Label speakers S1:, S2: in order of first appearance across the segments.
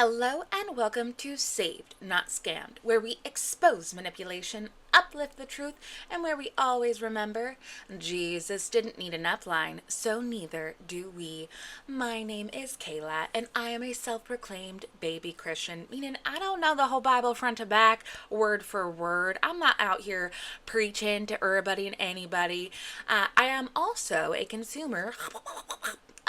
S1: Hello and welcome to Saved, Not Scammed, where we expose manipulation, uplift the truth, and where we always remember Jesus didn't need an upline, so neither do we. My name is Kayla, and I am a self-proclaimed baby Christian, meaning I don't know the whole Bible front to back, word for word. I'm not out here preaching to everybody and anybody. I am also a consumer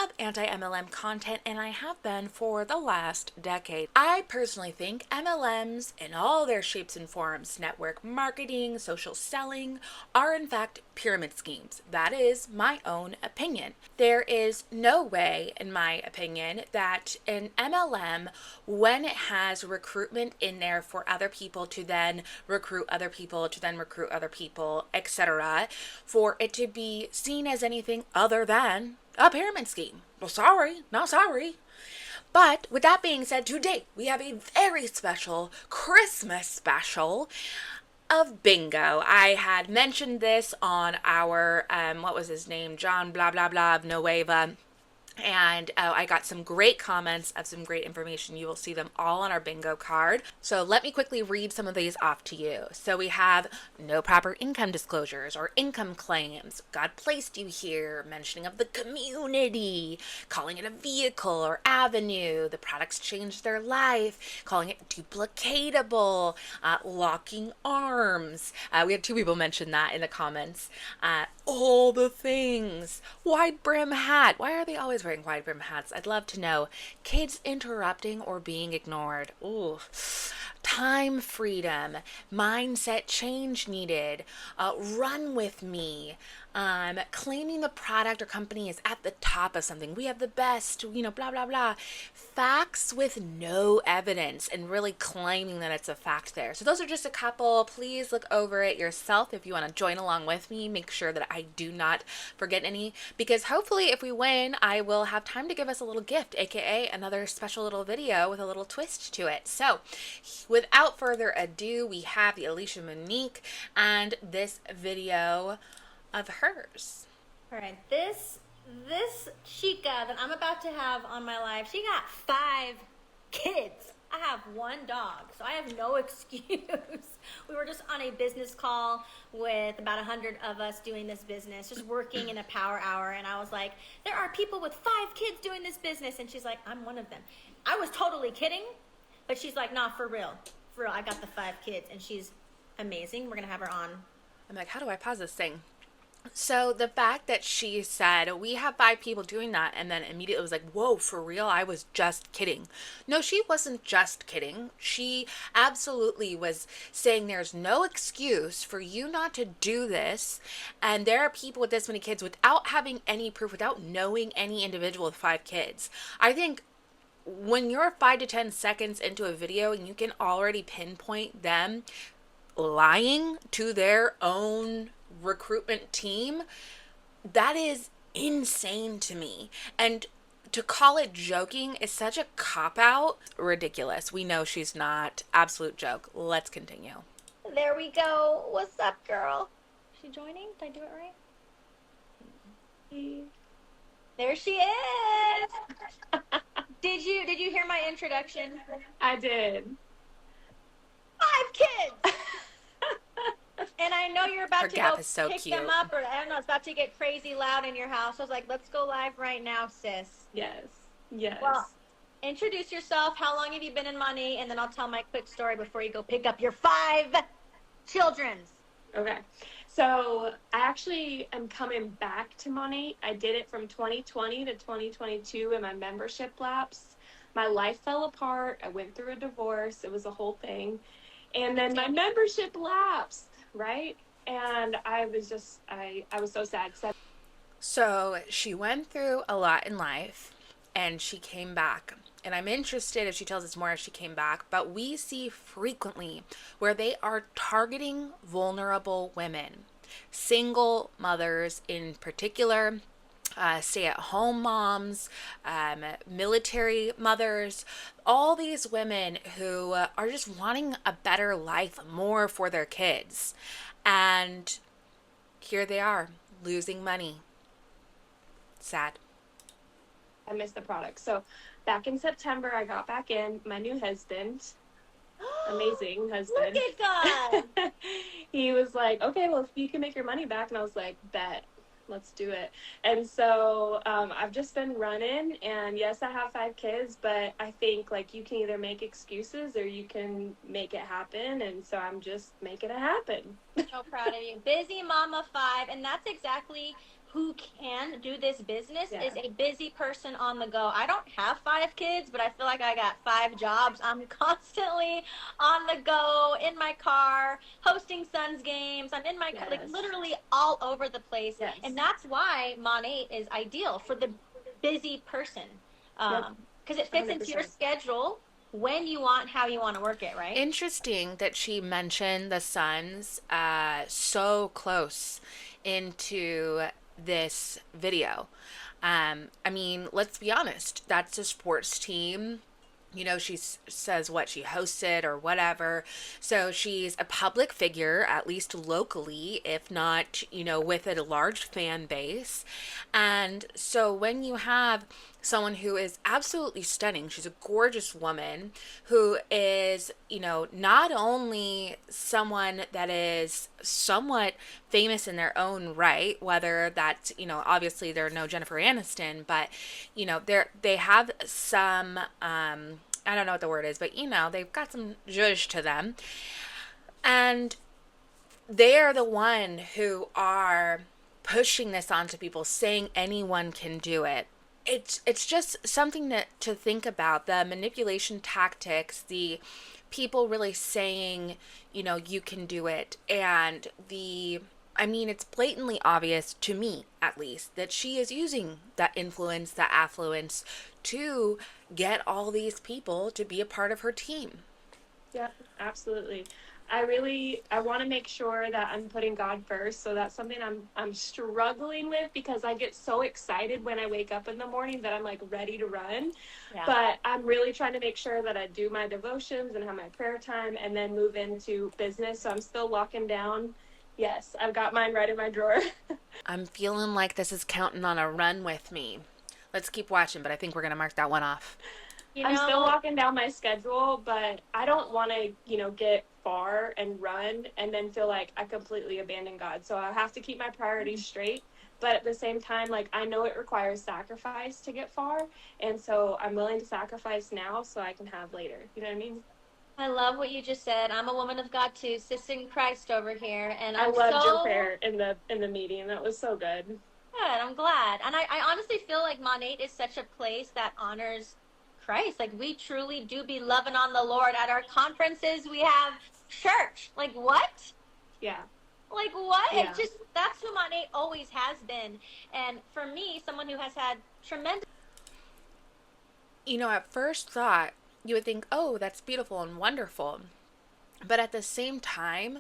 S1: of anti-MLM content, and I have been for the last decade. I personally think MLMs in all their shapes and forms, network marketing, social selling, are in fact pyramid schemes. That is my own opinion. There is no way, in my opinion, that an MLM, when it has recruitment in there for other people to then recruit other people, to then recruit other people, etc., for it to be seen as anything other than a pyramid scheme. Well, sorry, not sorry. But with that being said, today we have a very special Christmas special of bingo. I had mentioned this on our, what was his name? John blah blah blah of Nueva. And I got some great comments of some great information. You will see them all on our bingo card. So let me quickly read some of these off to you. So we have no proper income disclosures or income claims. God placed you here. Mentioning of the community. Calling it a vehicle or avenue. The products changed their life. Calling it duplicatable. Locking arms. We had two people mention that in the comments. All the things. Wide brim hat. Why are they always wearing wide brim hats? I'd love to know. Kids interrupting or being ignored. Ooh. Time freedom. Mindset change needed. Run with me. Claiming the product or company is at the top of something. We have the best, blah, blah, blah. Facts with no evidence and really claiming that it's a fact there. So those are just a couple. Please look over it yourself if you want to join along with me. Make sure that I do not forget any, because hopefully if we win, I will have time to give us a little gift, aka another special little video with a little twist to it. So without further ado, we have the Alicia-Monique and this video of hers.
S2: All right, this chica that I'm about to have on my live, she got 5 kids. I have 1 dog, so I have no excuse. We were just on a business call with about 100 of us doing this business, just working in a power hour, and I was like, there are people with 5 kids doing this business, and she's like, I'm one of them. I was totally kidding, but she's like, nah, for real, I got the 5 kids, and she's amazing. We're gonna have her on.
S1: I'm like, how do I pause this thing? So the fact that she said, we have 5 people doing that, and then immediately was like, whoa, for real? I was just kidding. No, she wasn't just kidding. She absolutely was saying there's no excuse for you not to do this. And there are people with this many kids without having any proof, without knowing any individual with 5 kids. I think when you're 5 to 10 seconds into a video and you can already pinpoint them lying to their own recruitment team, that is insane to me. And to call it joking is such a cop-out. Ridiculous. We know she's not. Absolute joke. Let's continue.
S2: There we go. What's up, girl? Is she joining? Did I do it right? There she is. Did you hear my introduction?
S3: I did.
S2: 5 kids. And I know you're about to go pick them up, or I don't know, it's about to get crazy loud in your house. I was like, let's go live right now, sis.
S3: Yes. Yes.
S2: Well, introduce yourself. How long have you been in Monat? And then I'll tell my quick story before you go pick up your 5 children's.
S3: Okay. So I actually am coming back to Monat. I did it from 2020 to 2022 in my membership lapse. My life fell apart. I went through a divorce. It was a whole thing. And then my membership lapsed. Right? And I was just, I was so sad.
S1: So she went through a lot in life and she came back. And I'm interested if she tells us more if she came back. But we see frequently where they are targeting vulnerable women, single mothers in particular, stay-at-home moms, military mothers, all these women who are just wanting a better life, more for their kids. And here they are, losing money. Sad.
S3: I missed the product. So back in September, I got back in. My new husband, amazing husband.
S2: Look at God.
S3: He was like, okay, well, if you can make your money back. And I was like, bet, let's do it. And so I've just been running. And yes, I have 5 kids, but I think like you can either make excuses or you can make it happen. And so I'm just making it happen.
S2: So proud of you. Busy mama 5. And that's exactly who can do this business, is a busy person on the go. I don't have 5 kids, but I feel like I got 5 jobs. I'm constantly on the go, in my car, hosting Suns games. I'm in my car, like literally all over the place.
S3: Yes.
S2: And that's why Monat is ideal for the busy person. Because it fits 100%. Into your schedule when you want, how you want to work it, right?
S1: Interesting that she mentioned the Suns so close into this video. I mean, let's be honest, that's a sports team. You know, she says what she hosted or whatever. So she's a public figure, at least locally, if not, you know, with a large fan base. And so when you have someone who is absolutely stunning, she's a gorgeous woman who is, you know, not only someone that is somewhat famous in their own right, whether that's, you know, obviously they're no Jennifer Aniston, but, you know, they have some, I don't know what the word is, but, you know, they've got some zhuzh to them. And they are the one who are pushing this onto people, saying anyone can do it. It's just something to think about, the manipulation tactics, the people really saying, you know, you can do it. And I mean, it's blatantly obvious to me, at least, that she is using that influence, that affluence to get all these people to be a part of her team.
S3: Yeah, absolutely. I want to make sure that I'm putting God first. So that's something I'm struggling with, because I get so excited when I wake up in the morning that I'm like ready to run. Yeah. But I'm really trying to make sure that I do my devotions and have my prayer time and then move into business. So I'm still locking down. Yes, I've got mine right in my drawer.
S1: I'm feeling like this is counting on a run with me. Let's keep watching, but I think we're going to mark that one off.
S3: You know, I'm still locking down my schedule, but I don't want to, you know, get far and run and then feel like I completely abandon God. So I have to keep my priorities straight. But at the same time, like, I know it requires sacrifice to get far. And so I'm willing to sacrifice now so I can have later. You know what I mean?
S2: I love what you just said. I'm a woman of God too, sis in Christ over here. And
S3: I loved your prayer in the meeting. That was so good.
S2: Good, I'm glad. And I honestly feel like Monat is such a place that honors Christ. Like, we truly do be loving on the Lord. At our conferences, we have church. Like, what?
S3: Yeah.
S2: Like, what? Yeah. It just, that's who Monat always has been. And for me, someone who has had tremendous...
S1: You know, at first thought, you would think, oh, that's beautiful and wonderful. But at the same time,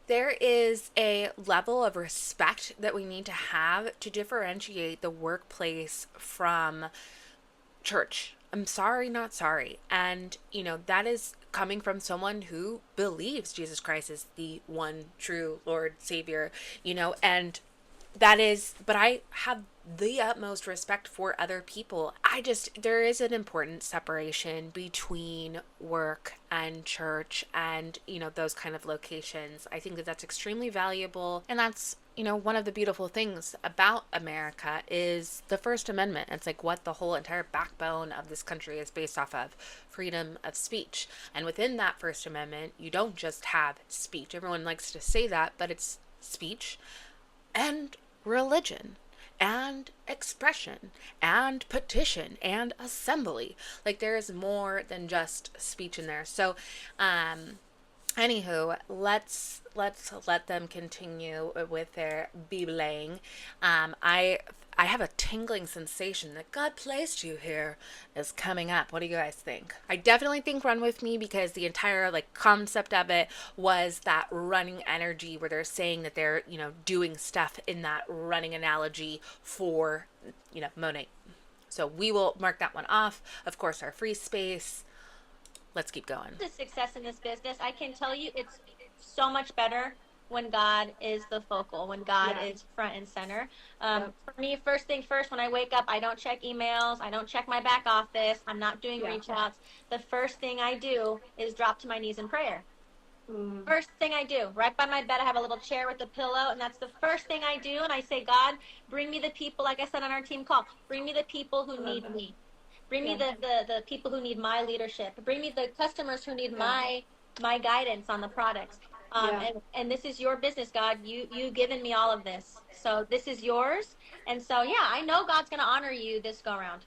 S1: there is a level of respect that we need to have to differentiate the workplace from church. I'm sorry, not sorry. And, you know, that is coming from someone who believes Jesus Christ is the one true Lord, Savior, you know, and that is, but I have the utmost respect for other people. There is an important separation between work and church and, you know, those kind of locations. I think that that's extremely valuable. And that's, you know, one of the beautiful things about America is the First Amendment. It's like what the whole entire backbone of this country is based off of: freedom of speech. And within that First Amendment, you don't just have speech. Everyone likes to say that, but it's speech and religion and expression and petition and assembly. Like, there is more than just speech in there. So, anywho, let's let them continue with their bibling. I have a tingling sensation that God placed you here is coming up. What do you guys think? I definitely think run with me, because the entire like concept of it was that running energy where they're saying that they're, you know, doing stuff in that running analogy for, you know, Monat. So we will mark that one off. Of course, our free space. Let's keep going.
S2: The success in this business, I can tell you, it's so much better when God is the focal, when God
S3: Yeah.
S2: is front and center.
S3: Yep.
S2: For me, first thing first, when I wake up, I don't check emails. I don't check my back office. I'm not doing
S3: Yeah.
S2: reach outs. The first thing I do is drop to my knees in prayer.
S3: Mm.
S2: First thing I do, right by my bed, I have a little chair with a pillow, and that's the first thing I do. And I say, God, bring me the people, like I said on our team call, bring me the people who need
S3: that.
S2: me. Bring me
S3: Yeah.
S2: the people who need my leadership. Bring me the customers who need
S3: Yeah.
S2: my guidance on the products.
S3: Yeah.
S2: And this is your business, God. You given me all of this, so this is yours. And so yeah, I know God's gonna honor you this go around.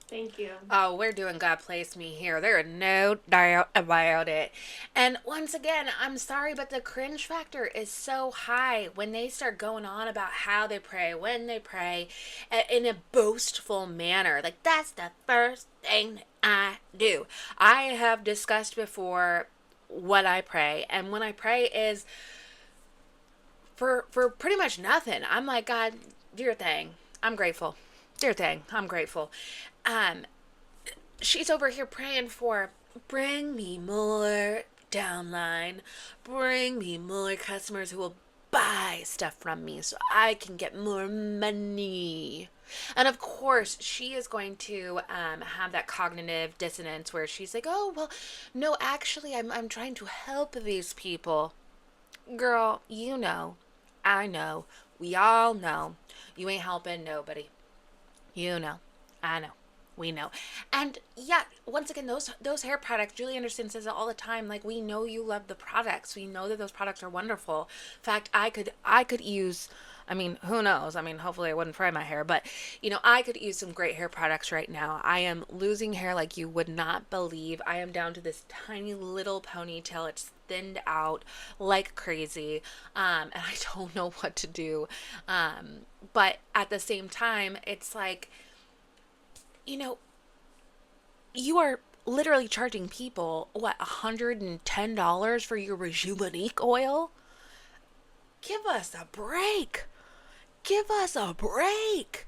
S3: Thank you.
S1: Oh, we're doing God Place Me here. There is no doubt about it. And once again, I'm sorry, but the cringe factor is so high when they start going on about how they pray, when they pray, in a boastful manner. Like, that's the first thing I do. I have discussed before what I pray, and when I pray is for pretty much nothing. I'm like, God, do your thing. I'm grateful. Do your thing. I'm grateful. Um, she's over here praying for, bring me more downline, bring me more customers who will buy stuff from me so I can get more money. And of course, she is going to have that cognitive dissonance where she's like, oh, well, no, actually, I'm trying to help these people. Girl, you know, I know, we all know, you ain't helping nobody. You know, I know. We know. And yeah, once again, those hair products, Julie Anderson says it all the time, like, we know you love the products. We know that those products are wonderful. In fact, I could use, I mean, who knows? I mean, hopefully I wouldn't fry my hair, but I could use some great hair products right now. I am losing hair like you would not believe. I am down to this tiny little ponytail. It's thinned out like crazy. And I don't know what to do. But at the same time, it's like, you are literally charging people, what, $110 for your Rejuvenate oil? Give us a break. Give us a break.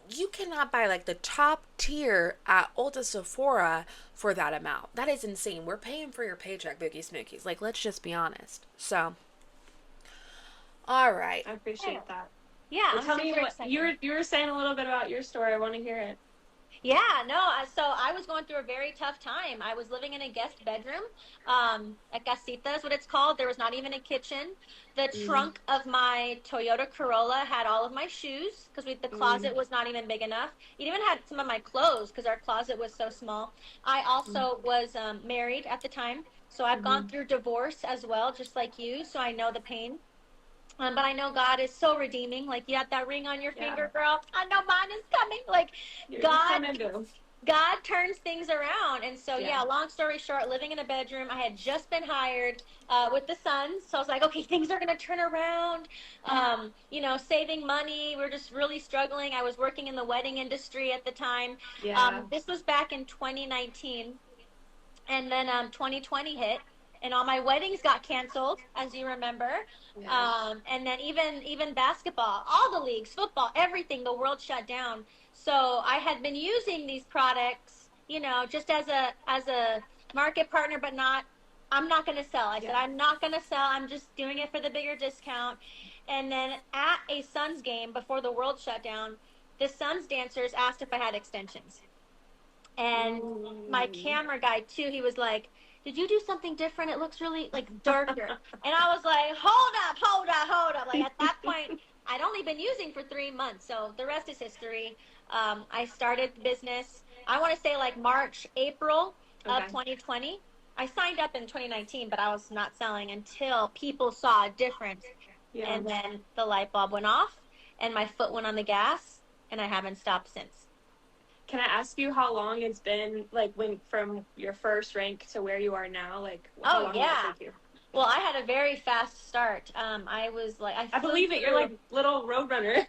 S1: You cannot buy like the top tier at Ulta Sephora for that amount. That is insane. We're paying for your paycheck, Boogie Smokies. Like, let's just be honest. So, all right.
S3: I appreciate that.
S2: Yeah,
S3: Well, tell me what you were saying a little bit about your story. I want to hear it.
S2: Yeah, no, so I was going through a very tough time. I was living in a guest bedroom. A casita is what it's called. There was not even a kitchen. The trunk of my Toyota Corolla had all of my shoes because the closet was not even big enough. It even had some of my clothes because our closet was so small. I also was married at the time, so I've gone through divorce as well, just like you, so I know the pain. But I know God is so redeeming. Like, you have that ring on your finger, girl. I know mine is coming. Like, God turns things around. And so, yeah, long story short, living in a bedroom. I had just been hired with the Suns. So I was like, okay, things are going to turn around. Saving money. We're just really struggling. I was working in the wedding industry at the time.
S3: Yeah.
S2: This was back in 2019. And then 2020 hit. And all my weddings got canceled, as you remember. And then even basketball, all the leagues, football, everything, the world shut down. So I had been using these products, just as a market partner, but I'm not going to sell. I said, I'm not going to sell. I'm just doing it for the bigger discount. And then at a Suns game before the world shut down, the Suns dancers asked if I had extensions. And my camera guy too, he was like, did you do something different? It looks really like darker. And I was like, hold up. Like, at that point, I'd only been using for 3 months. So the rest is history. I started the business, I want to say like March, April of 2020. I signed up in 2019, but I was not selling until people saw a difference. Yeah. And then the light bulb went off and my foot went on the gas and I haven't stopped since.
S3: Can I ask you how long it's been, like, from your first rank to where you are now? Like, how long did it take you?
S2: Well, I had a very fast start. I was like,
S3: I believe it. You're like little roadrunner.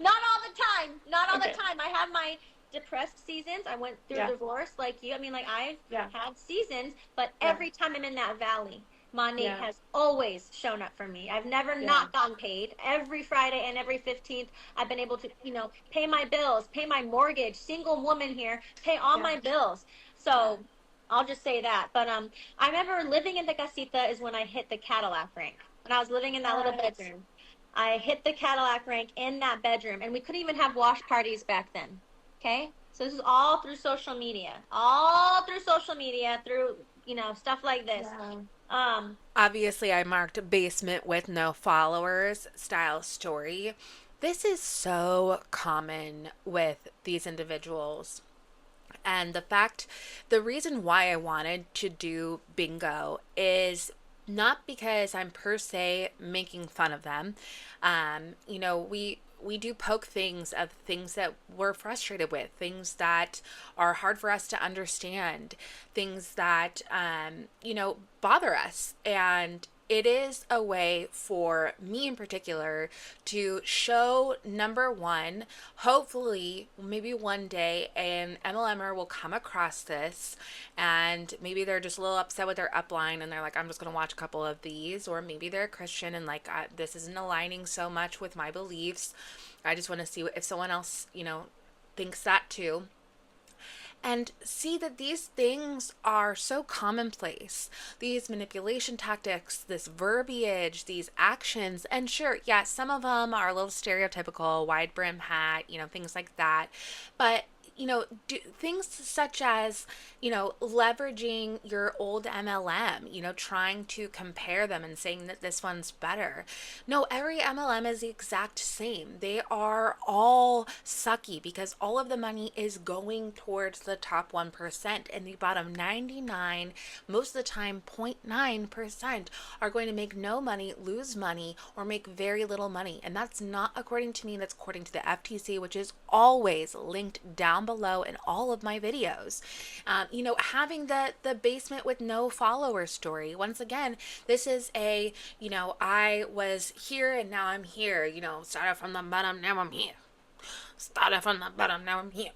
S2: Not all the time. Not all the time. I had my depressed seasons. I went through divorce like you. I mean, like, I've had seasons, but every time I'm in that valley, Monique has always shown up for me. I've never not gotten paid. Every Friday and every 15th, I've been able to, pay my bills, pay my mortgage, single woman here, pay all my bills. So I'll just say that. But I remember living in the casita is when I hit the Cadillac rank. When I was living in that little bedroom, I hit the Cadillac rank in that bedroom, and we couldn't even have wash parties back then. Okay, so this is all through social media, through stuff like this.
S1: Obviously, I marked basement with no followers style story. This is so common with these individuals. And the reason why I wanted to do bingo is not because I'm per se making fun of them. We do poke things of things that we're frustrated with, things that are hard for us to understand, things that, bother us. And it is a way for me in particular to show, number one, hopefully maybe one day an MLMer will come across this and maybe they're just a little upset with their upline and they're like, I'm just going to watch a couple of these. Or maybe they're a Christian and like, this isn't aligning so much with my beliefs. I just want to see if someone else, thinks that too. And see that these things are so commonplace. These manipulation tactics, this verbiage, these actions. And sure, yeah, some of them are a little stereotypical, wide brim hat, things like that. But things such as, leveraging your old MLM, trying to compare them and saying that this one's better. No, every MLM is the exact same. They are all sucky because all of the money is going towards the top 1%, and the bottom 99, most of the time 0.9%, are going to make no money, lose money, or make very little money. And that's not according to me, that's according to the FTC, which is always linked down below in all of my videos. Having the basement with no followers story. Once again, this is I was here and now I'm here. Started from the bottom, now I'm here. Started from the bottom, now I'm here.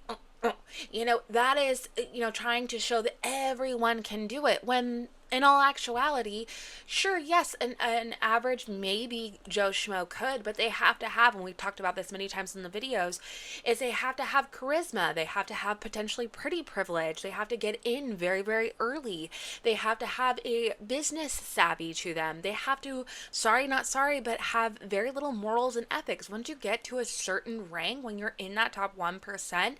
S1: That is, trying to show that everyone can do it when in all actuality, sure, yes, an average maybe Joe Schmo could, but they have to have, and we've talked about this many times in the videos, is they have to have charisma. They have to have potentially pretty privilege. They have to get in very, very early. They have to have a business savvy to them. They have to, sorry, not sorry, but have very little morals and ethics. Once you get to a certain rank, when you're in that top 1%,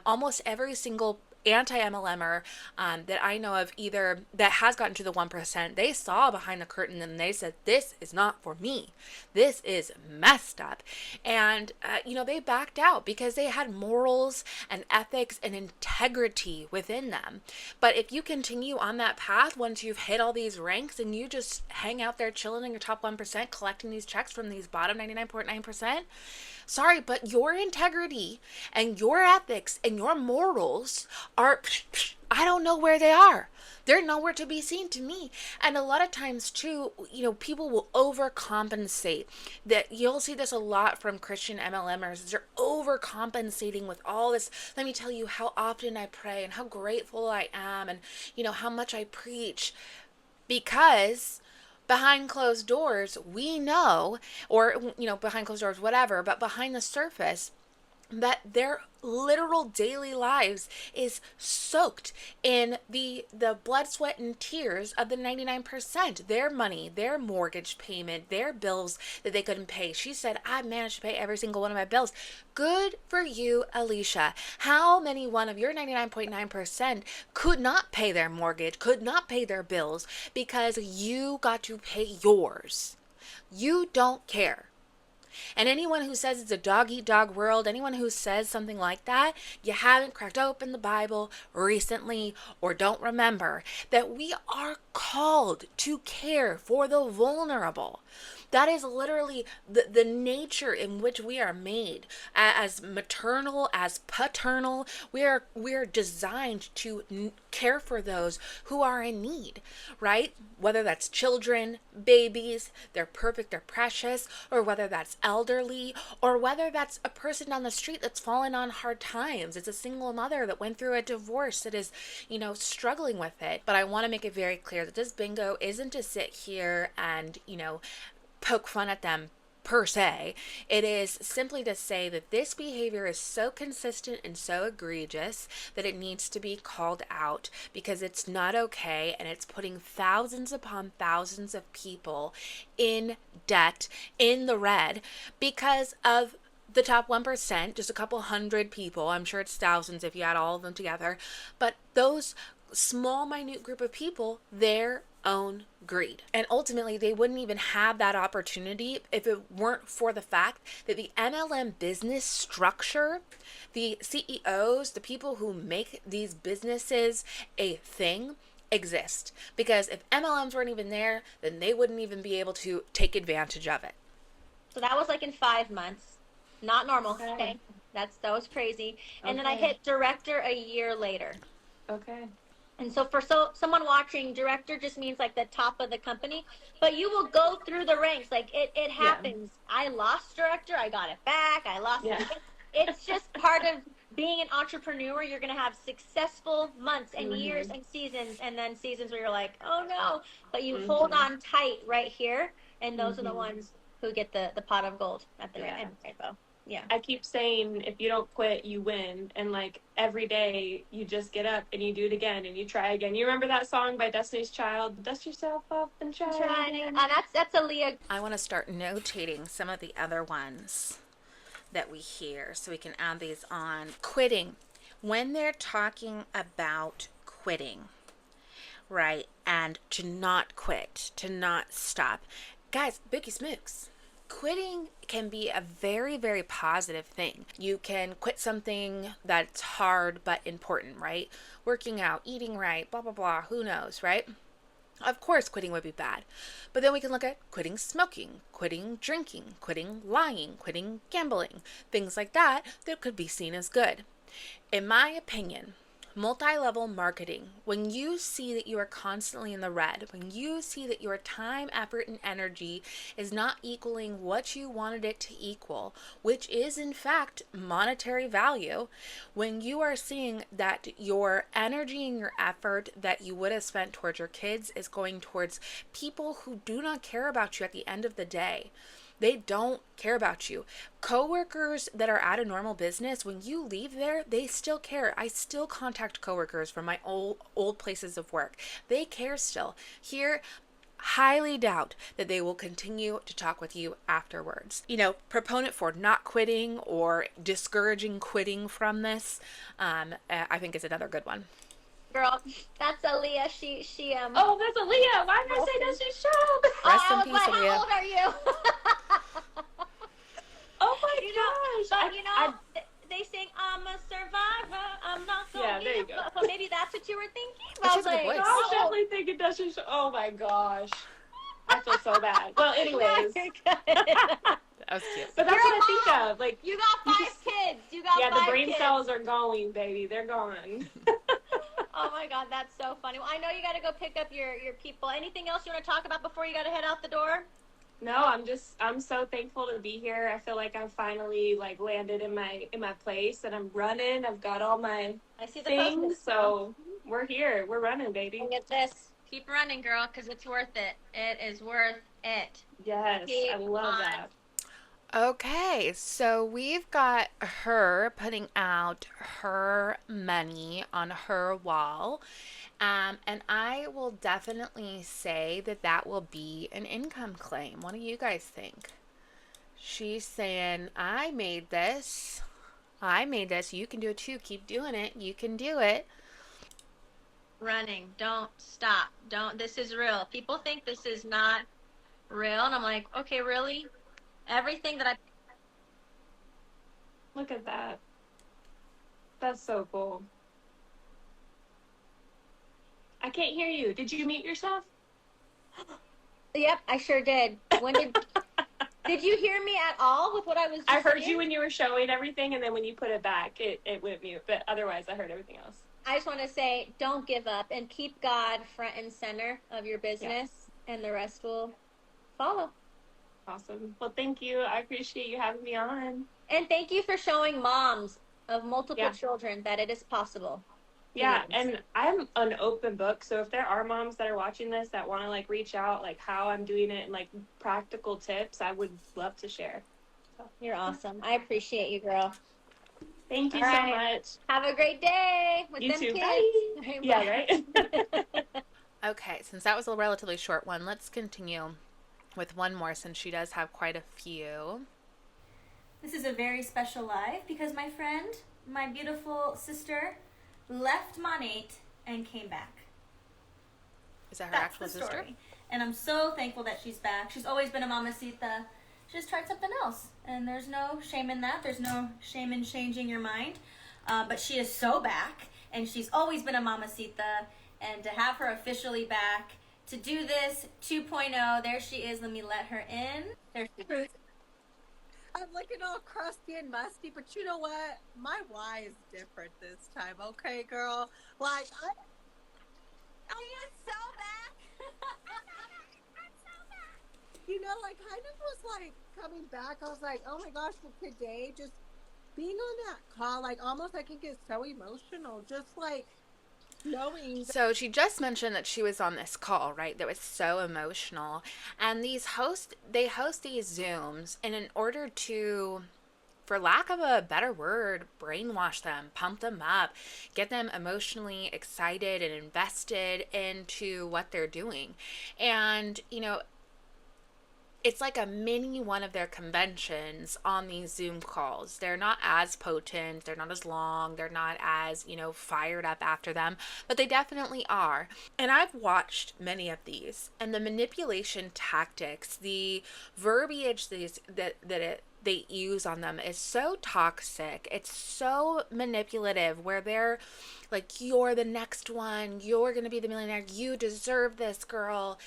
S1: almost every single anti-MLMer that I know of, either that has gotten to the 1%, they saw behind the curtain and they said, this is not for me. This is messed up. And, they backed out because they had morals and ethics and integrity within them. But if you continue on that path, once you've hit all these ranks and you just hang out there chilling in your top 1%, collecting these checks from these bottom 99.9%, sorry, but your integrity and your ethics and your morals are, I don't know where they are. They're nowhere to be seen to me. And a lot of times too, people will overcompensate. That you'll see this a lot from Christian MLMers. They're overcompensating with all this. Let me tell you how often I pray and how grateful I am and, how much I preach. Because behind closed doors, we know, or, behind closed doors, whatever, but behind the surface, that their literal daily lives is soaked in the blood, sweat, and tears of the 99%. Their money, their mortgage payment, their bills that they couldn't pay. She said, I managed to pay every single one of my bills. Good for you, Alicia. How many one of your 99.9% could not pay their mortgage, could not pay their bills because you got to pay yours? You don't care. And anyone who says it's a dog-eat-dog world, anyone who says something like that, you haven't cracked open the Bible recently or don't remember that we are called to care for the vulnerable. That is literally the nature in which we are made. As maternal, as paternal, we are designed to care for those who are in need, right? Whether that's children, babies, they're perfect, they're precious, or whether that's elderly, or whether that's a person on the street that's fallen on hard times. It's a single mother that went through a divorce that is, struggling with it. But I want to make it very clear that this bingo isn't to sit here and, poke fun at them, per se. It is simply to say that this behavior is so consistent and so egregious that it needs to be called out, because it's not okay, and it's putting thousands upon thousands of people in debt, in the red, because of the top 1%, just a couple hundred people. I'm sure it's thousands if you add all of them together. But those small, minute group of people, their own greed. And ultimately, they wouldn't even have that opportunity if it weren't for the fact that the MLM business structure, the CEOs, the people who make these businesses a thing, exist. Because if MLMs weren't even there, then they wouldn't even be able to take advantage of it.
S2: So that was like in 5 months. Not normal. Okay. That was crazy. And then I hit director a year later.
S3: Okay.
S2: And so for someone watching, director just means like the top of the company, but you will go through the ranks. Like it happens. Yeah. I lost director. I got it back. I lost it. It's just part of being an entrepreneur. You're going to have successful months and years and seasons, and then seasons where you're like, oh no, but you hold on tight right here. And those are the ones who get the pot of gold at the end. Yeah.
S3: I keep saying, if you don't quit, you win. And like every day you just get up and you do it again and you try again. You remember that song by Destiny's Child, Dust Yourself Up and Try Again?
S2: That's Aaliyah.
S1: I want to start notating some of the other ones that we hear so we can add these on. Quitting. When they're talking about quitting, right, and to not quit, to not stop. Guys, boogie smokes. Quitting can be a very, very positive thing. You can quit something that's hard but important, right? Working out, eating right, blah, blah, blah, who knows, right? Of course, quitting would be bad. But then we can look at quitting smoking, quitting drinking, quitting lying, quitting gambling, things like that that could be seen as good. In my opinion, multi-level marketing, when you see that you are constantly in the red, when you see that your time, effort, and energy is not equaling what you wanted it to equal, which is in fact monetary value, when you are seeing that your energy and your effort that you would have spent towards your kids is going towards people who do not care about you at the end of the day. They don't care about you. Coworkers that are at a normal business, when you leave there, they still care. I still contact coworkers from my old places of work. They care still. Here, highly doubt that they will continue to talk with you afterwards. You know, proponent for not quitting or discouraging quitting from this, I think is another good one.
S2: Girl, that's Aaliyah. She
S3: Oh, that's Aaliyah. Why did I say that's your show?
S1: Rest in peace, Aaliyah.
S2: How old are you?
S3: Oh my gosh.
S2: But you know, they sing, I'm a survivor, I'm not gonna
S3: there you
S2: give
S3: go.
S2: up. So maybe that's what you were thinking?
S1: But
S2: I
S1: she
S2: was
S1: has a good
S2: like,
S1: voice.
S3: I was definitely thinking that's your show. Oh my gosh. I feel so bad. Well, anyways.
S1: That was cute.
S3: But that's
S2: You're
S3: what I
S2: a
S3: think of. Like,
S2: you got 5 kids. You got 5
S3: yeah, the brain
S2: kids.
S3: cells are going, baby. They're gone.
S2: Oh my God, that's so funny. Well, I know you got to go pick up your people. Anything else you want to talk about before you got to head out the door?
S3: No, I'm so thankful to be here. I feel like I'm finally like landed in my place, and I'm running. I've got all my things, so we're here. We're running, baby.
S2: Get this. Keep running, girl, because it's worth it. It is worth it.
S3: Yes, I love that.
S1: Okay, so we've got her putting out her money on her wall. And I will definitely say that that will be an income claim. What do you guys think? She's saying, I made this. You can do it too. Keep doing it. You can do it.
S2: Running. Don't stop. This is real. People think this is not real. And I'm like, okay, really? Everything that
S3: Look at that. That's so cool. I can't hear you. Did you mute yourself?
S2: Yep, I sure did. When did you hear me at all with what I was just
S3: I heard
S2: saying?
S3: you when you were showing everything, and then when you put it back, it went mute. But otherwise, I heard everything else.
S2: I just want to say, don't give up and keep God front and center of your business, and the rest will follow.
S3: Awesome. Well, thank you. I appreciate you having me on.
S2: And thank you for showing moms of multiple children that it is possible.
S3: Yeah,
S2: Yes.
S3: and I'm an open book, so if there are moms that are watching this that want to like reach out, like how I'm doing it and like practical tips, I would love to share. So,
S2: You're awesome. I appreciate you, girl.
S3: thank you
S2: All
S3: so
S2: right.
S3: much.
S2: Have a great day with
S3: You
S2: them
S3: too.
S2: kids.
S3: Bye.
S2: All right,
S3: Yeah,
S2: bye.
S3: right?
S1: Okay, since that was a relatively short one, let's continue with one more since she does have quite a few.
S2: This is a very special live because my friend, my beautiful sister, left Monat and came back.
S1: Is that her
S2: That's
S1: actual
S2: the
S1: sister?
S2: story. And I'm so thankful that she's back. She's always been a mamacita. She just tried something else. And there's no shame in that. There's no shame in changing your mind. But she is so back. And she's always been a mamacita. And to have her officially back, to do this 2.0, there she is. Let me let her in. There she is.
S4: I'm looking all crusty and musty, but you know what? My why is different this time, okay, girl? Like, I am so back. I'm so back. You know, like, kind of was like coming back. I was like, oh my gosh, well, today, just being on that call, like, almost I can get so emotional, just like knowing.
S1: So she just mentioned that she was on this call, right? That was so emotional. And they host these Zooms, and in order to, for lack of a better word, brainwash them, pump them up, get them emotionally excited and invested into what they're doing. And, it's like a mini one of their conventions on these Zoom calls. They're not as potent, they're not as long, they're not as, fired up after them, but they definitely are. And I've watched many of these, and the manipulation tactics, the verbiage they use on them is so toxic. It's so manipulative where they're like, you're the next one, you're gonna be the millionaire, you deserve this, girl.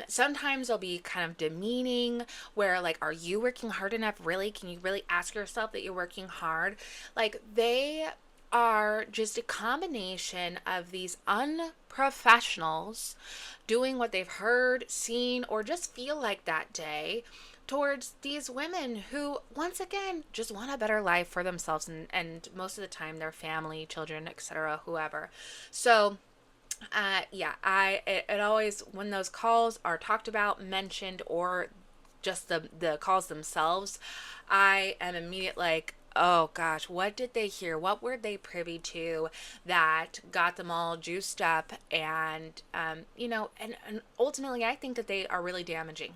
S1: Sometimes they'll be kind of demeaning where like, are you working hard enough? Really? Can you really ask yourself that you're working hard? Like, they are just a combination of these unprofessionals doing what they've heard, seen, or just feel like that day towards these women who, once again, just want a better life for themselves and most of the time their family, children, etc., whoever. So it always, when those calls are talked about, mentioned, or just the calls themselves, I am immediate like, oh gosh, what did they hear? What were they privy to that got them all juiced up? And, and ultimately, I think that they are really damaging.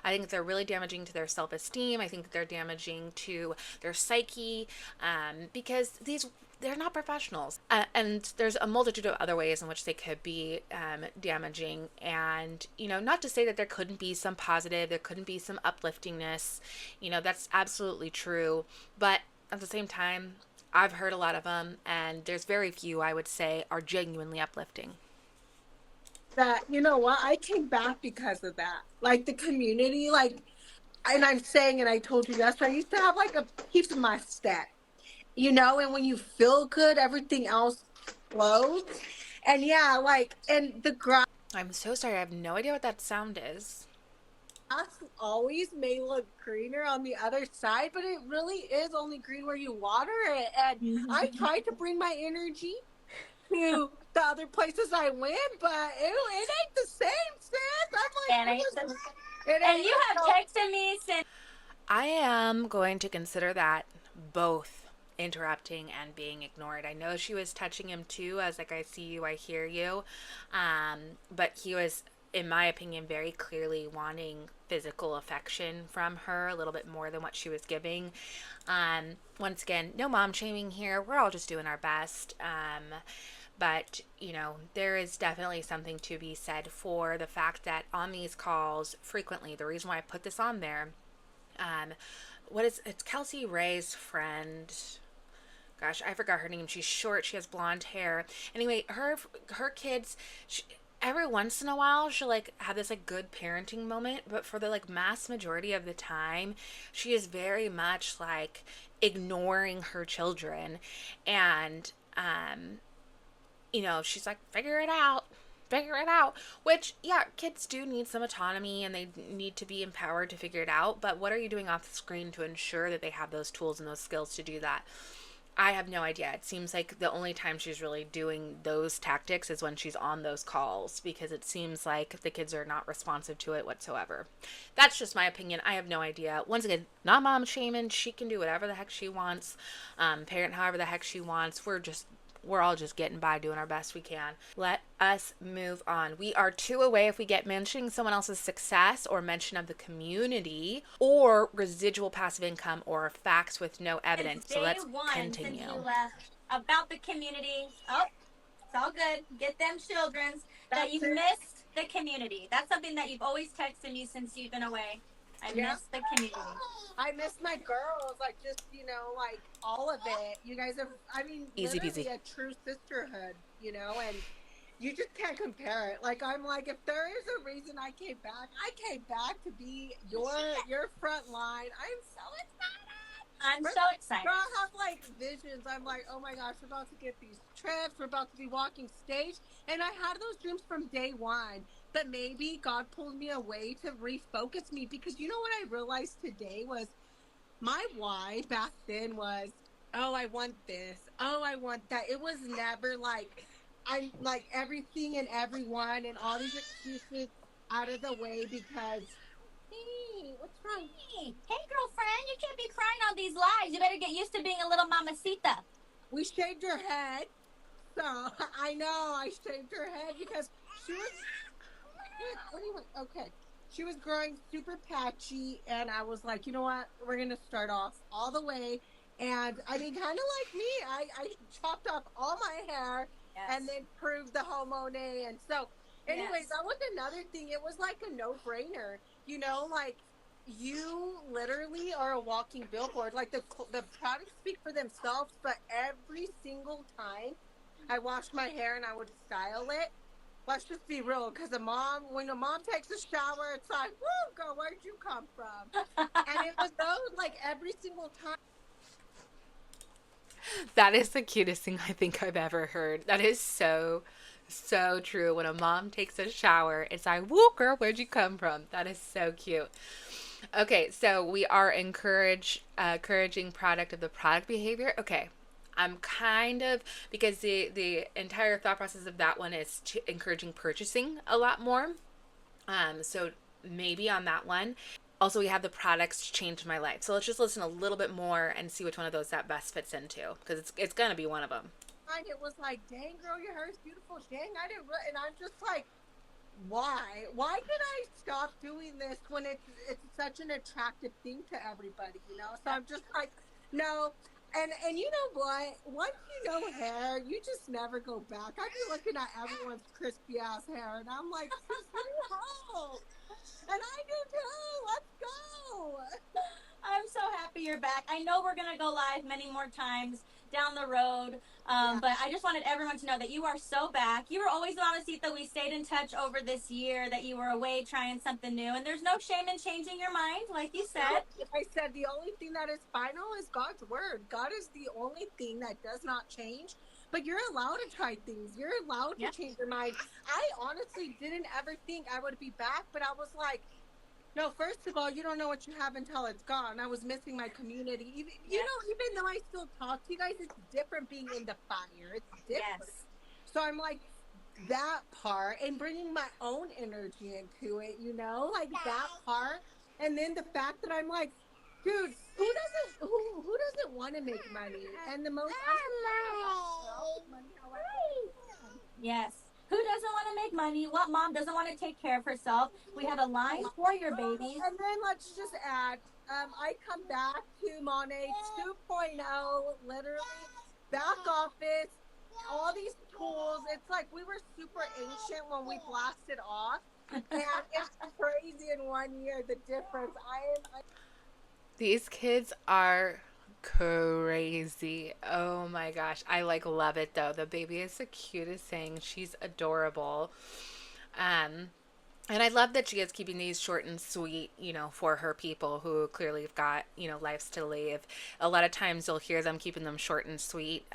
S1: I think they're really damaging to their self-esteem. I think they're damaging to their psyche, because they're not professionals. And there's a multitude of other ways in which they could be damaging. And, not to say that there couldn't be some positive, there couldn't be some upliftingness. That's absolutely true. But at the same time, I've heard a lot of them, and there's very few, I would say, are genuinely uplifting.
S4: That, you know what, I came back because of that. Like the community, like, and I'm saying, and I told you yesterday, I used to have like a piece of my step, and when you feel good, everything else flows. And yeah, like, and the grass
S1: I'm so sorry, I have no idea what that sound is.
S4: always may look greener on the other side, but it really is only green where you water it. And I tried to bring my energy to the other places I went, but it ain't the same, sis. I'm like,
S2: And you have texted me since.
S1: I am going to consider that both interrupting and being ignored. I know she was touching him too, as like, I see you, I hear you. But he was, in my opinion, very clearly wanting physical affection from her, a little bit more than what she was giving. Once again, no mom shaming here. We're all just doing our best. But, there is definitely something to be said for the fact that on these calls, frequently, the reason why I put this on there, it's Kelsey Ray's friend. Gosh, I forgot her name. She's short. She has blonde hair. Anyway, her kids, every once in a while, she'll like have this like good parenting moment. But for the like mass majority of the time, she is very much like ignoring her children. And, she's like, figure it out, which, yeah, kids do need some autonomy and they need to be empowered to figure it out. But what are you doing off the screen to ensure that they have those tools and those skills to do that? I have no idea. It seems like the only time she's really doing those tactics is when she's on those calls, because it seems like the kids are not responsive to it whatsoever. That's just my opinion. I have no idea. Once again, not mom shaming. She can do whatever the heck she wants, parent however the heck she wants. We're all just getting by, doing our best we can. Let us move on. We are 2 away if we get mentioning someone else's success or mention of the community or residual passive income or facts with no evidence. So let's continue.
S2: Since you left about the community. Oh, it's all good. Get them children's. That you've missed the community. That's something that you've always texted me since you've been away. I miss the community.
S4: I miss my girls, like just, like all of it. You guys are,
S1: Easy
S4: literally
S1: peasy.
S4: a true sisterhood, and you just can't compare it. Like, I'm like, if there is a reason I came back to be your front line. I'm so excited.
S2: I'm so excited.
S4: Girl, I have like visions. I'm like, oh my gosh, we're about to get these trips. We're about to be walking stage. And I had those dreams from day one. But maybe God pulled me away to refocus me, because you know what I realized today was my why back then was, oh, I want this. Oh, I want that. It was never like, I'm like everything and everyone and all these excuses out of the way because, hey, what's wrong?
S2: Hey, girlfriend, you can't be crying on these lives. You better get used to being a little mamacita.
S4: We shaved her head. So I know I shaved her head because she was... What do you want? Okay. She was growing super patchy, and I was like, you know what? We're going to start off all the way. And I mean, kind of like me, I chopped off all my hair and then proved the whole Monet. And so, anyways, that was another thing. It was like a no-brainer. Like, you literally are a walking billboard. Like, the products speak for themselves, but every single time I washed my hair and I would style it, let's just be real, because when a mom takes a shower, it's like, woo, girl, where'd you come from? And it was those, like, every single time.
S1: That is the cutest thing I think I've ever heard. That is so, so true. When a mom takes a shower, it's like, woo, girl, where'd you come from? That is so cute. Okay, so we are encouraging product of the product behavior. Okay. I'm kind of, because the entire thought process of that one is encouraging purchasing a lot more. So maybe on that one. Also, we have the products changed my life. So let's just listen a little bit more and see which one of those that best fits into, because it's going to be one of them.
S4: And it was like, dang, girl, your hair is beautiful. Dang, I didn't, and I'm just like, why? Why did I stop doing this when it's such an attractive thing to everybody, So I'm just like, no. And you know what? Once you know hair, you just never go back. I be looking at everyone's crispy ass hair, and I'm like, and I do too. Let's go.
S2: I'm so happy you're back. I know we're gonna go live many more times down the road, but I just wanted everyone to know that you are so back. You were always the mamacita. We stayed in touch over this year that you were away trying something new, and there's no shame in changing your mind, like you said.
S4: I said the only thing that is final is God's word. God is the only thing that does not change. But you're allowed to try things. You're allowed to change your mind. I honestly didn't ever think I would be back, but I was like, no, first of all, you don't know what you have until it's gone. I was missing my community. Even though I still talk to you guys, it's different being in the fire. It's different. Yes. So I'm like, that part, and bringing my own energy into it, that part. And then the fact that I'm like, dude, who doesn't want to make money? And the most money,
S2: yes. Who doesn't want to make money? What mom doesn't want to take care of herself? We have a line for your babies.
S4: And then let's just add, I come back to Monet 2.0, literally, back office, all these tools. It's like we were super ancient when we blasted off. And it's crazy in 1 year, the difference.
S1: These kids are crazy. Oh my gosh. I love it though. The baby is the cutest thing. She's adorable. And I love that she is keeping these short and sweet, for her people who clearly have got, lives to live. A lot of times you'll hear them keeping them short and sweet,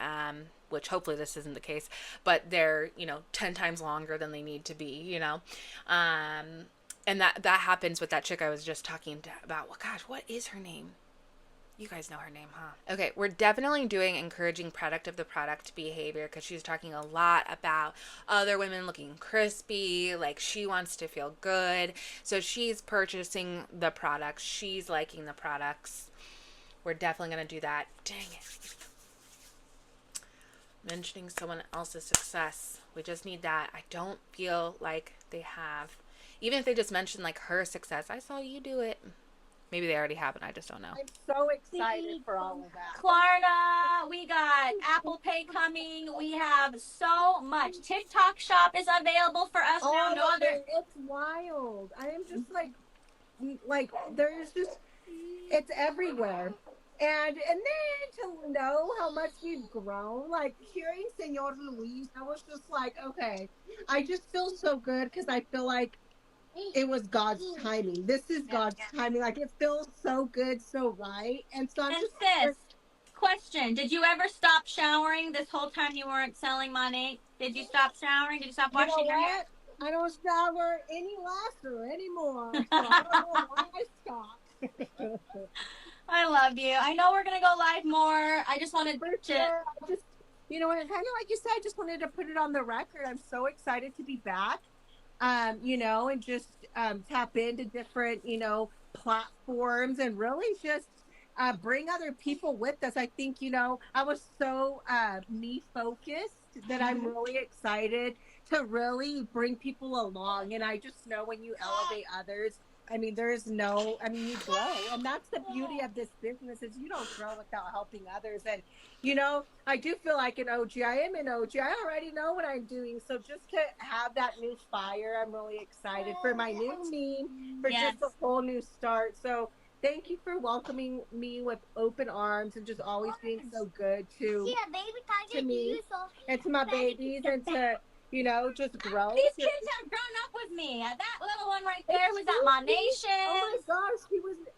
S1: which hopefully this isn't the case, but they're, 10 times longer than they need to be, and that happens with that chick I was just talking about. Well, gosh, what is her name? You guys know her name, huh? Okay, we're definitely doing encouraging product of the product behavior because she's talking a lot about other women looking crispy, like she wants to feel good. So she's purchasing the products. She's liking the products. We're definitely going to do that. Dang it. Mentioning someone else's success. We just need that. I don't feel like they have. Even if they just mention like her success. I saw you do it. Maybe they already have, and I just don't know.
S4: I'm so excited for all of that.
S2: Klarna, we got Apple Pay coming. We have so much. TikTok shop is available for us now. No other.
S4: It's wild. I am just like there's just, it's everywhere. And then to know how much we've grown, like hearing Senor Luis, I was just like, okay, I just feel so good because I feel like it was God's timing. This is God's timing. Like it feels so good, so right. And so I'm
S2: And
S4: just
S2: sis, question: did you ever stop showering this whole time you weren't selling Monat? Did you stop showering? Did you stop washing your hair?
S4: I don't shower any lesser anymore. So I don't know why I stopped.
S2: I love you. I know we're gonna go live more. I just wanted to.
S4: Sure. You know, and kind of like you said, I just wanted to put it on the record. I'm so excited to be back. You know, and just tap into different, you know, platforms and really just bring other people with us. I think, you know, I was so me focused that I'm really excited to really bring people along. And I just know when you elevate others, I mean, you grow. And that's the beauty of this business is you don't grow without helping others. And, you know, I do feel like an OG. I am an OG. I already know what I'm doing. So just to have that new fire, I'm really excited for my new me, for just a whole new start. So thank you for welcoming me with open arms and just always being so good to me and to my babies and to, you know, just grow.
S2: These kids have grown up with me. That little one right there was at Monation.
S4: Oh my gosh,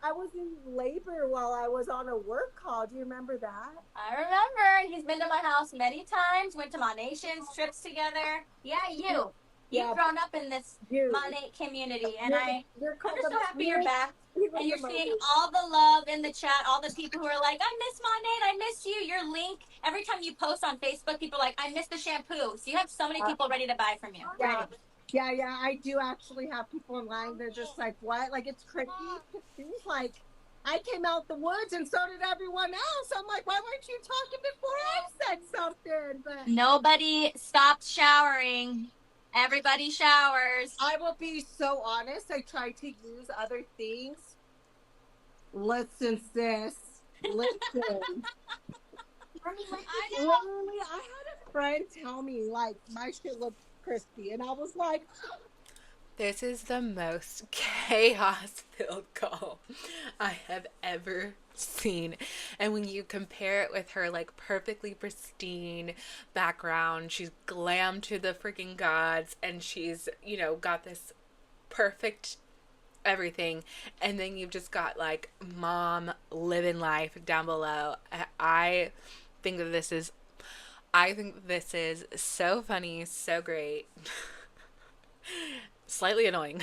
S4: I was in labor while I was on a work call. Do you remember that?
S2: I remember. He's been to my house many times, went to Monations, trips together. Yeah, You've grown up in this Monat community, and I'm just so happy you're back. And you're seeing all the love in the chat, all the people who are like, I miss Monat, I miss you. Your link, every time you post on Facebook, people are like, I miss the shampoo. So you have so many people ready to buy from you.
S4: Yeah, I do actually have people in line. They're just like, what? Like, it's tricky. It seems like I came out the woods and so did everyone else. I'm like, why weren't you talking before I said something? But
S2: nobody stopped showering. Everybody showers.
S4: I will be so honest. I tried to use other things. Listen, sis. Listen. Literally, I had a friend tell me, like, my shit looked crispy. And I was like,
S1: this is the most chaos-filled call I have ever seen. And when you compare it with her like perfectly pristine background, she's glam to the freaking gods, and she's, you know, got this perfect everything, and then you've just got like mom living life down below. I think this is so funny, so great. Slightly annoying.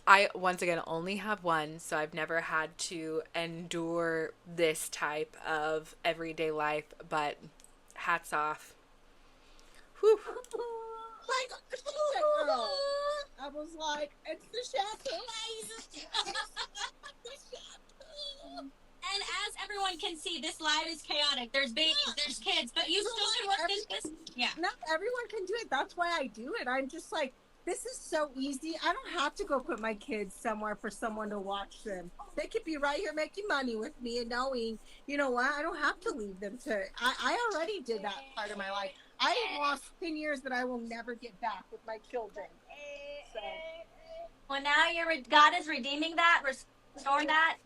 S1: I, once again, only have one, so I've never had to endure this type of everyday life, but hats off. Whew.
S4: like, girl. I was like, it's the shampoo.
S2: And as everyone can see, this live is chaotic. There's babies, there's kids, but you still can work this. Yeah.
S4: Not everyone can do it. That's why I do it. I'm just like, this is so easy. I don't have to go put my kids somewhere for someone to watch them. They could be right here making money with me and knowing, you know what, I don't have to leave them to. I already did that part of my life. I lost 10 years that I will never get back with my children. So.
S2: Well, now God is redeeming that, restoring that.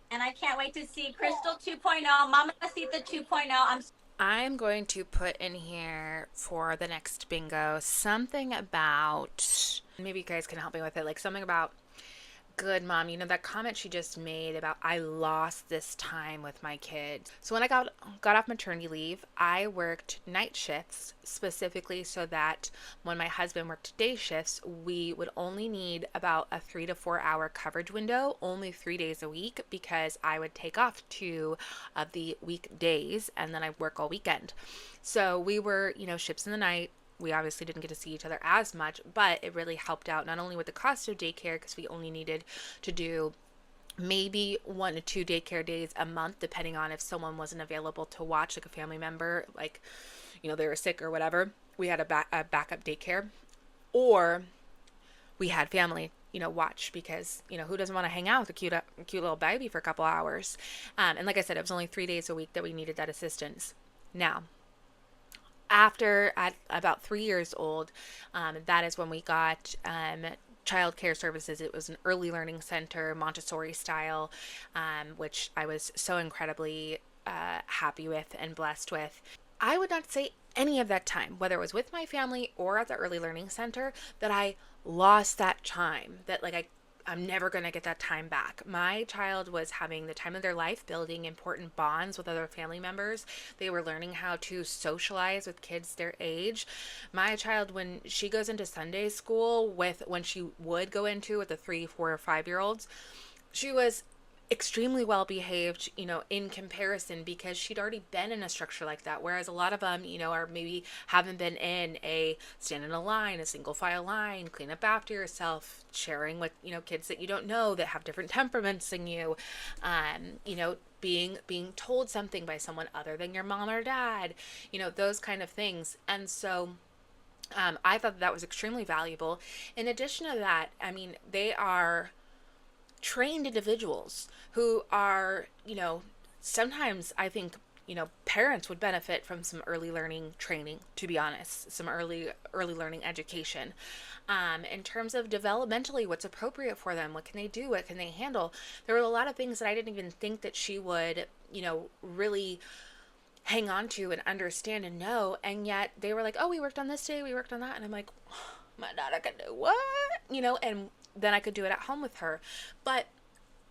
S2: And I can't wait to see Crystal 2.0, Mamacita 2.0.
S1: I'm going to put in here for the next bingo something about, maybe you guys can help me with it, like something about Good, Mom. You know, that comment she just made about I lost this time with my kids. So when I got off maternity leave, I worked night shifts specifically so that when my husband worked day shifts, we would only need about a 3 to 4 hour coverage window, only 3 days a week, because I would take off 2 of the weekdays and then I work all weekend. So we were, you know, ships in the night. We obviously didn't get to see each other as much, but it really helped out not only with the cost of daycare, because we only needed to do maybe 1 to 2 daycare days a month, depending on if someone wasn't available to watch, like a family member, like, you know, they were sick or whatever. We had a backup daycare, or we had family, you know, watch, because, you know, who doesn't want to hang out with a cute little baby for a couple hours? And like I said, it was only 3 days a week that we needed that assistance. Now, after at about 3 years old, that is when we got child care services. It was an early learning center, Montessori style, which I was so incredibly happy with and blessed with. I would not say any of that time, whether it was with my family or at the early learning center, that I lost that time, that like I'm never going to get that time back. My child was having the time of their life, building important bonds with other family members. They were learning how to socialize with kids their age. My child, when she goes into Sunday school, when she would go into with the 3, 4, or 5-year-olds, she was extremely well behaved, you know, in comparison, because she'd already been in a structure like that. Whereas a lot of them, you know, are maybe haven't been in a stand in a line, a single file line, clean up after yourself, sharing with, you know, kids that you don't know that have different temperaments than you, you know, being told something by someone other than your mom or dad, you know, those kind of things. And so I thought that was extremely valuable. In addition to that, I mean, they are trained individuals who are, you know, sometimes I think, you know, parents would benefit from some early learning training, to be honest, some early learning education, in terms of developmentally what's appropriate for them, what can they do, what can they handle. There were a lot of things that I didn't even think that she would, you know, really hang on to and understand and know, and yet they were like, oh, we worked on this day, we worked on that, and I'm like, oh, my daughter can do what, you know, and then I could do it at home with her. But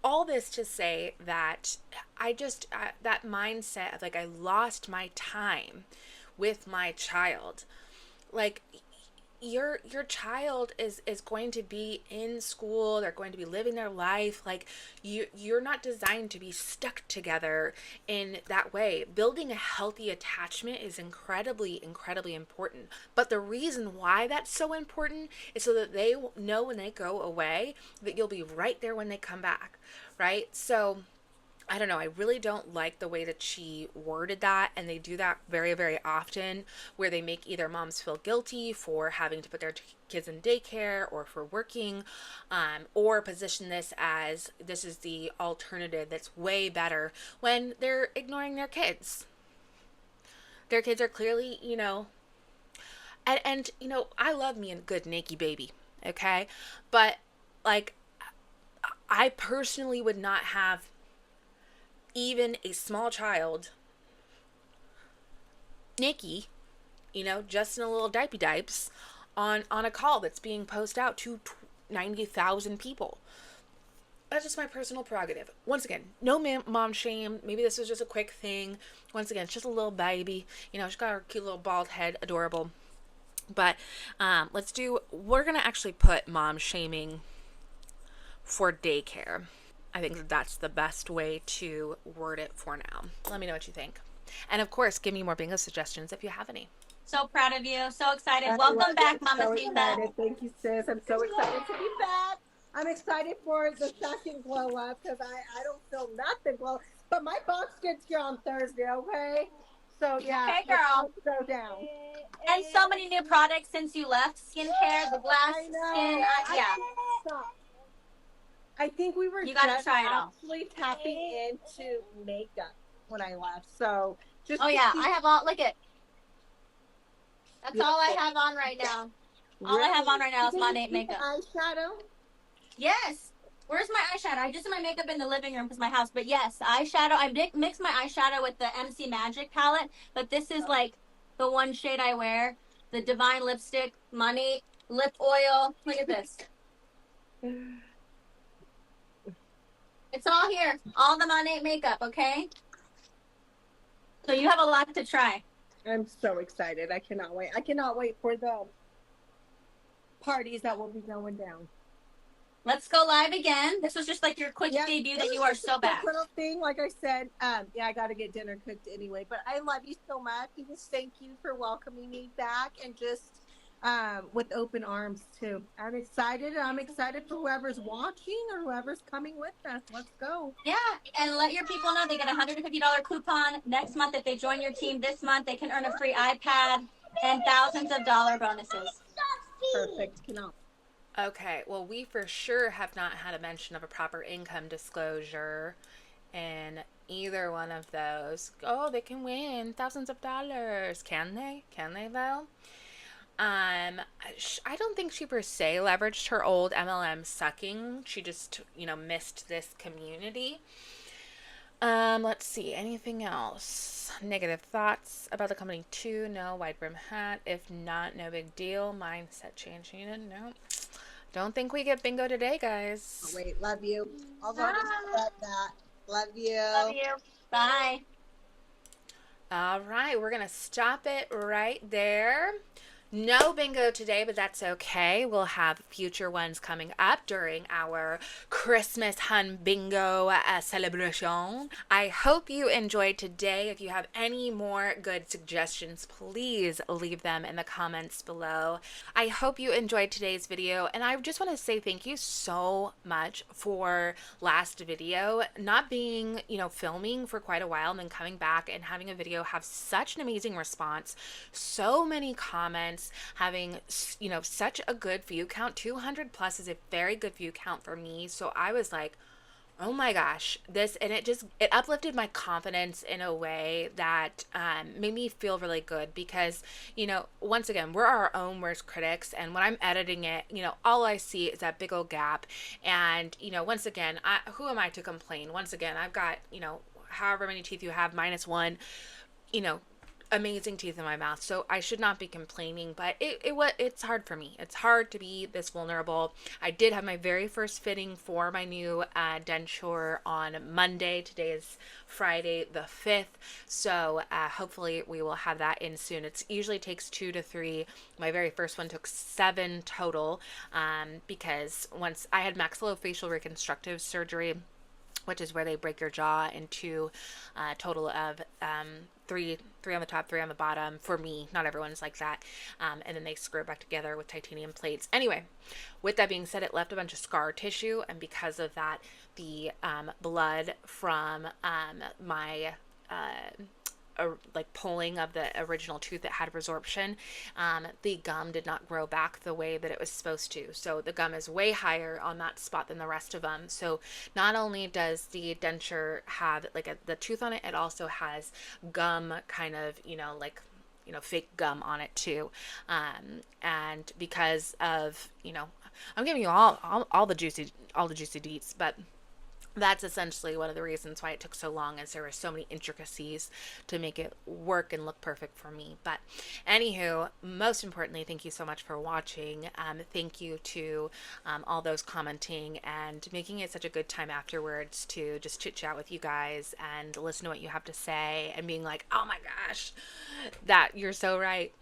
S1: all this to say that I just, that mindset of like, I lost my time with my child. Like, your child is going to be in school, they're going to be living their life. Like, you're not designed to be stuck together in that way. Building a healthy attachment is incredibly important, but the reason why that's so important is so that they know when they go away that you'll be right there when they come back, right? So I don't know, I really don't like the way that she worded that, and they do that very, very often, where they make either moms feel guilty for having to put their kids in daycare or for working, or position this as this is the alternative that's way better, when they're ignoring their kids. Their kids are clearly, you know, and you know, I love me a good naked baby, okay? But like, I personally would not have even a small child, Nikki, you know, just in a little diaper dipes on a call that's being posted out to 90,000 people. That's just my personal prerogative. Once again, no mom shame. Maybe this was just a quick thing. Once again, it's just a little baby. You know, she's got her cute little bald head, adorable. But we're going to actually put mom shaming for daycare. I think that that's the best way to word it for now. Let me know what you think. And of course, give me more bingo suggestions if you have any.
S2: So proud of you. So excited. Welcome back, Mama
S4: So
S2: Tina.
S4: excited. Thank you, sis. I'm so excited to be back. I'm excited for the second glow up, because I don't feel nothing glow. But my box gets here on Thursday, okay? So yeah,
S2: Okay, girl.
S4: Let's go down.
S2: And so many new products since you left. Skincare, the glass
S4: I know.
S2: skin. Yeah.
S4: Stop. I think we were
S2: You gotta
S4: just
S2: try it all.
S4: actually tapping into makeup when I left. So just
S2: Oh yeah, I have all. Look it. That's all I have on right now. All I have on right now is Monat makeup.
S4: Eyeshadow.
S2: Yes. Where's my eyeshadow? I just did my makeup in the living room because my house. But yes, eyeshadow. I mix my eyeshadow with the MC Magic palette. But this is like the one shade I wear. The Divine Lipstick, Monat lip oil. Look at this. It's all here. All the Monat makeup, okay? So you have a lot to try.
S4: I'm so excited. I cannot wait. I cannot wait for the parties that will be going down.
S2: Let's go live again. This was just like your quick debut that you are so back.
S4: Little thing, like I said, I got to get dinner cooked anyway. But I love you so much. And just thank you for welcoming me back, and just with open arms too. I'm excited. I'm excited for whoever's watching or whoever's coming with us. Let's go.
S2: Yeah, and let your people know they get a $150 coupon next month if they join your team. This month they can earn a free iPad and thousands of dollar bonuses.
S4: Perfect. Cannot.
S1: Okay, well, we for sure have not had a mention of a proper income disclosure in either one of those. Oh, they can win thousands of dollars. Can they? Can they, though? I don't think she per se leveraged her old MLM sucking. She just, missed this community. Let's see. Anything else? Negative thoughts about the company too? No. Wide brim hat. If not, no big deal. Mindset change needed. No. Don't think we get bingo today, guys.
S4: Oh, wait, love you. I'll go to that. Love you.
S2: Love you. Bye.
S1: All right, we're gonna stop it right there. No bingo today, but that's okay. We'll have future ones coming up during our Christmas Hun Bingo celebration. I hope you enjoyed today. If you have any more good suggestions, please leave them in the comments below. I hope you enjoyed today's video, and I just want to say thank you so much for last video not being, filming for quite a while and then coming back and having a video have such an amazing response. So many comments, having such a good view count. 200 plus is a very good view count for me. So I was like, oh my gosh, it uplifted my confidence in a way that made me feel really good, because once again, we're our own worst critics, and when I'm editing it, all I see is that big old gap. And once again, who am I to complain? Once again, I've got however many teeth you have minus one, amazing teeth in my mouth, so I should not be complaining. But it's hard for me. It's hard to be this vulnerable. I did have my very first fitting for my new denture on Monday. Today is Friday the 5th, so hopefully we will have that in soon. It usually takes 2 to 3. My very first one took 7 total, because once I had maxillofacial reconstructive surgery, which is where they break your jaw into a total of 3 on the top, 3 on the bottom. For me, not everyone's like that. And then they screw it back together with titanium plates. Anyway, with that being said, it left a bunch of scar tissue, and because of that, the blood from my pulling of the original tooth that had resorption, the gum did not grow back the way that it was supposed to. So the gum is way higher on that spot than the rest of them. So not only does the denture have the tooth on it, it also has gum kind of, fake gum on it too. And because of, I'm giving you all the juicy deets, but that's essentially one of the reasons why it took so long, is there were so many intricacies to make it work and look perfect for me. But anywho, most importantly, thank you so much for watching. Thank you to all those commenting and making it such a good time afterwards to just chit chat with you guys and listen to what you have to say and being like, oh my gosh, that you're so right.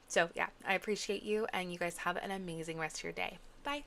S1: So yeah, I appreciate you, and you guys have an amazing rest of your day. Bye.